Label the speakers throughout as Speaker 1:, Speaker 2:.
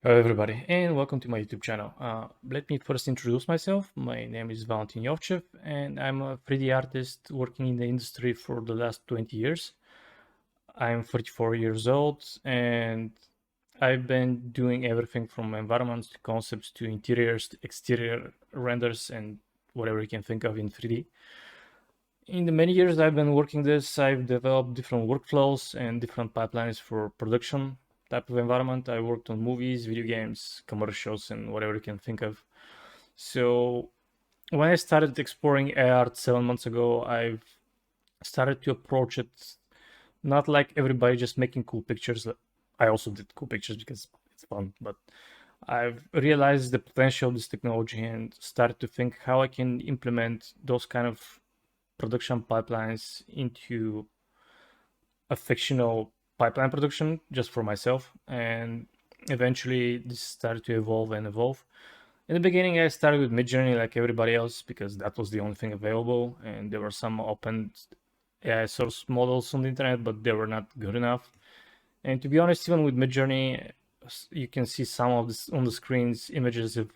Speaker 1: Hello everybody and welcome to my YouTube channel. Let me first introduce myself. My name is Valentin Yovchev and I'm a 3D artist working in the industry for the last 20 years. I'm 34 years old and I've been doing everything from environments to concepts to interiors to exterior renders and whatever you can think of in 3D. In the many years I've been working this, I've developed different workflows and different pipelines for production type of environment. I worked on movies, video games, commercials, and whatever you can think of. So when I started exploring art 7 months ago, I've started to approach it not like everybody just making cool pictures. I also did cool pictures because it's fun, but I've realized the potential of this technology and started to think how I can implement those kind of production pipelines into a fictional pipeline production just for myself. And eventually this started to evolve and evolve. In the beginning, I started with Midjourney like everybody else because that was the only thing available. And there were some open AI source models on the internet, but they were not good enough. And to be honest, even with Midjourney, you can see some of this on the screens, images of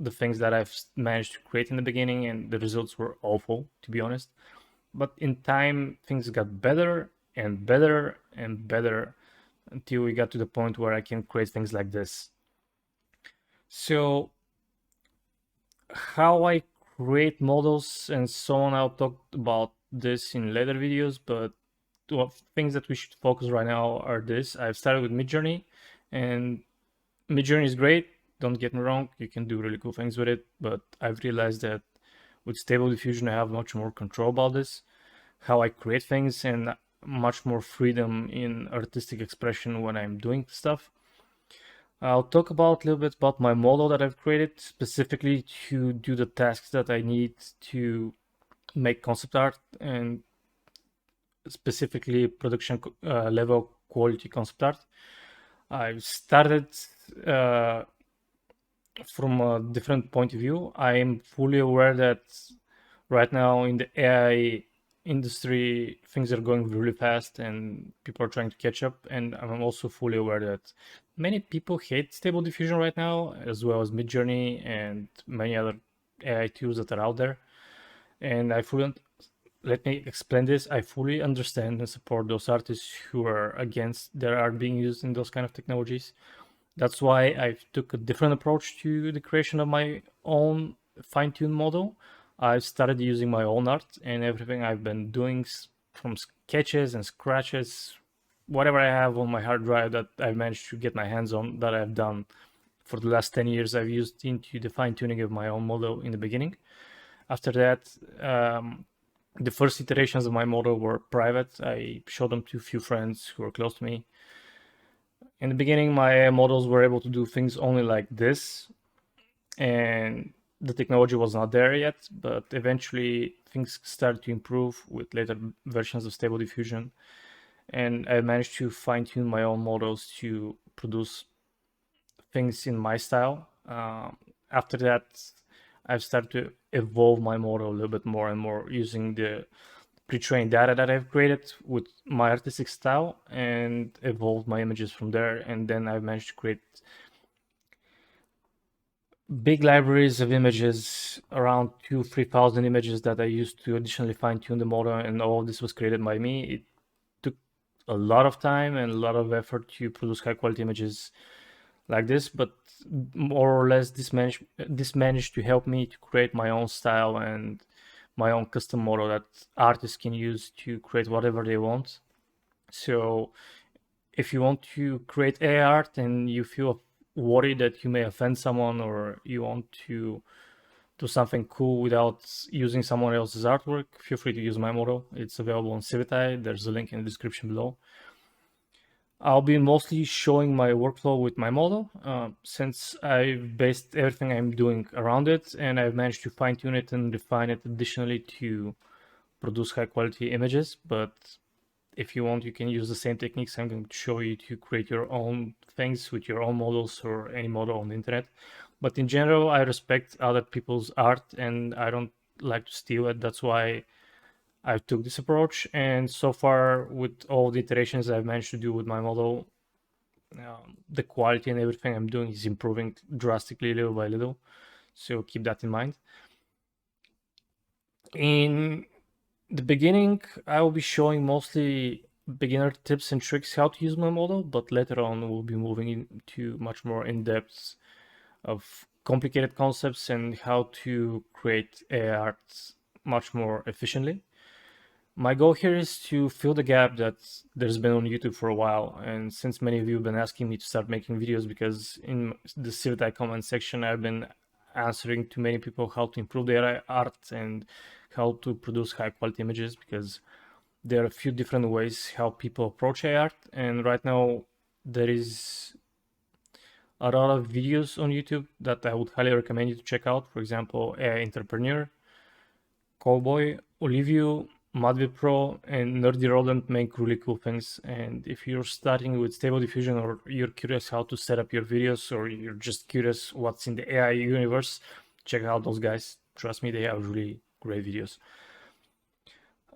Speaker 1: the things that I've managed to create in the beginning, and the results were awful, to be honest. But in time, things got better and better and better until we got to the point where I can create things like this. So how I create models and so on, I'll talk about this in later videos, but things that we should focus right now are this. I've started with Midjourney, and Midjourney is great. Don't get me wrong, you can do really cool things with it, but I've realized that with Stable Diffusion, I have much more control about this, how I create things, and much more freedom in artistic expression when I'm doing stuff. I'll talk about a little bit about my model that I've created specifically to do the tasks that I need to make concept art and specifically production level quality concept art. I've started uh, from a different point of view. I am fully aware that right now in the AI industry, things are going really fast and people are trying to catch up. And I'm also fully aware that many people hate Stable Diffusion right now, as well as Midjourney and many other AI tools that are out there. And let me explain this. I fully understand and support those artists who are against their art being used in those kind of technologies. That's why I took a different approach to the creation of my own fine-tuned model. I've started using my own art, and everything I've been doing from sketches and scratches, whatever I have on my hard drive that I've managed to get my hands on, that I've done for the last 10 years, I've used into the fine-tuning of my own model in the beginning. After that, the first iterations of my model were private. I showed them to a few friends who were close to me. In the beginning, my AI models were able to do things only like this, and the technology was not there yet, but eventually things started to improve with later versions of Stable Diffusion, and I managed to fine-tune my own models to produce things in my style. After that, I've started to evolve my model a little bit more and more using the pre-trained data that I've created with my artistic style and evolved my images from there. And then I've managed to create big libraries of images, around 3,000 images that I used to additionally fine-tune the model, and all of this was created by me. It took a lot of time and a lot of effort to produce high-quality images like this, but more or less this managed to help me to create my own style and my own custom model that artists can use to create whatever they want. So if you want to create AI art and you feel worried that you may offend someone, or you want to do something cool without using someone else's artwork, feel free to use my model. It's available on Civitai. There's a link in the description below. I'll be mostly showing my workflow with my model, since I've based everything I'm doing around it, and I've managed to fine tune it and refine it additionally to produce high quality images. But if you want, you can use the same techniques I'm going to show you to create your own things with your own models or any model on the internet. But in general, I respect other people's art and I don't like to steal it. That's why I took this approach. And so far, with all the iterations I've managed to do with my model, the quality and everything I'm doing is improving drastically little by little. So keep that in mind. In the beginning, I will be showing mostly beginner tips and tricks how to use my model, but later on we'll be moving into much more in-depth of complicated concepts and how to create AI art much more efficiently. My goal here is to fill the gap that there's been on YouTube for a while, and since many of you have been asking me to start making videos, because in the Civitai comment section I've been answering to many people how to improve their art and how to produce high quality images, because there are a few different ways how people approach AI art, and right now there is a lot of videos on YouTube that I would highly recommend you to check out. For example, AI Entrepreneur, Cowboy, Olivio, Madvid Pro, and Nerdy Rodent make really cool things. And if you're starting with Stable Diffusion, or you're curious how to set up your videos, or you're just curious what's in the AI universe, check out those guys. Trust me, they have really great videos.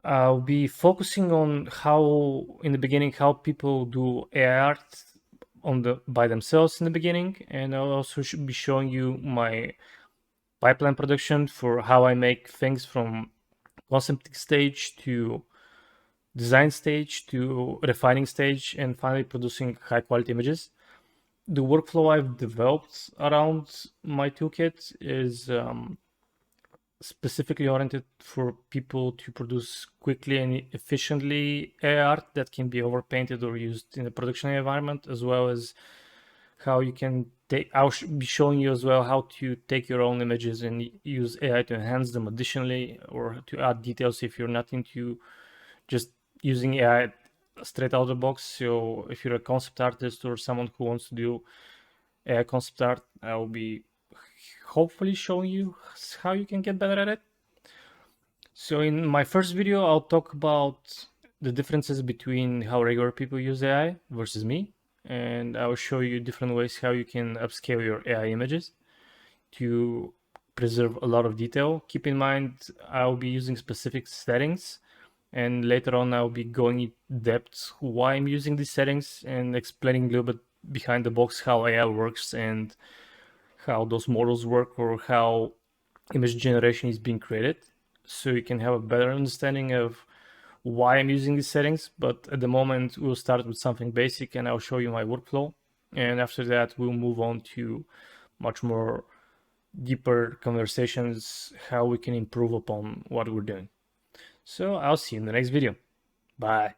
Speaker 1: I'll be focusing on how, in the beginning, how people do AI art by themselves in the beginning, and I'll also be showing you my pipeline production for how I make things from concepting stage to design stage to refining stage and finally producing high quality images. The workflow I've developed around my toolkit is specifically oriented for people to produce quickly and efficiently AI art that can be overpainted or used in a production environment, as well as how you can take. I'll be showing you as well how to take your own images and use AI to enhance them additionally, or to add details if you're not into just using AI straight out of the box. So if you're a concept artist or someone who wants to do AI concept art, I'll be hopefully showing you how you can get better at it. So in my first video, I'll talk about the differences between how regular people use AI versus me, and I will show you different ways how you can upscale your AI images to preserve a lot of detail. Keep in mind, I'll be using specific settings, and later on I'll be going in depth why I'm using these settings and explaining a little bit behind the box how AI works and how those models work, or how image generation is being created, so you can have a better understanding of why I'm using these settings. But at the moment, we'll start with something basic and I'll show you my workflow. And after that, we'll move on to much more deeper conversations, how we can improve upon what we're doing. So I'll see you in the next video. Bye.